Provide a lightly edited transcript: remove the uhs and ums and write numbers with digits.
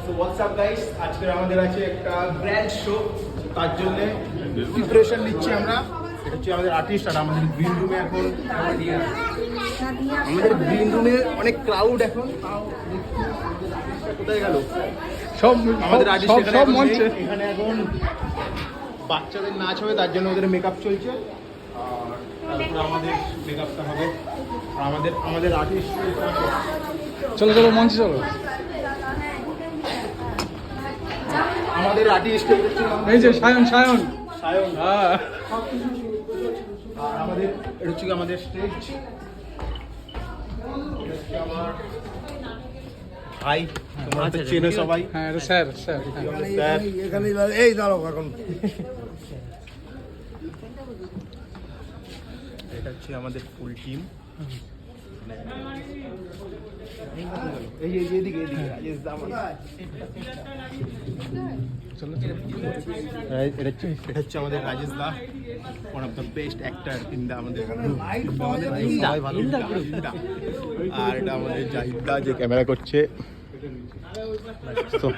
So WhatsApp guys, আজকে আমাদের আছে একটা গ্র্যান্ড শো, তার জন্য প্রিপারেশন নিচ্ছি আমরা। এটা হচ্ছে আমাদের আর্টিস্ট, আর আমাদের গ্রিন রুমে এখন অনেক ক্রাউড এখন। কোথায় গেল সব আমাদের আর্টিস্ট? সব মঞ্চে এখানে এখন বাচ্চাদের নাচ হবে, তার জন্য ওদের মেকআপ চলছে, আর তারপরে আমাদের মেকআপটা হবে। আর আমাদের আর্টিস্ট, চলো চলো মঞ্চে চলো। আমাদের আর্টিস্ট এই যে সায়ন সায়ন সায়ন। হ্যাঁ আর আমাদের এটা হচ্ছে আমাদের স্টেজ। আমার ভাই, তোমরা তো চেনো সবাই। হ্যাঁ এটা স্যার স্যার স্যার এখানে এই দাঁড়াও এখন। এটা হচ্ছে আমাদের ফুল টিম। এই যে এদিকে রাজেশ দা আমার। চলো চলো এটা হচ্ছে আমাদের রাজেশ দা, one of the best actor in the আমাদের আর এটা আমাদের জাহিদ দা, যে ক্যামেরা করছে। তো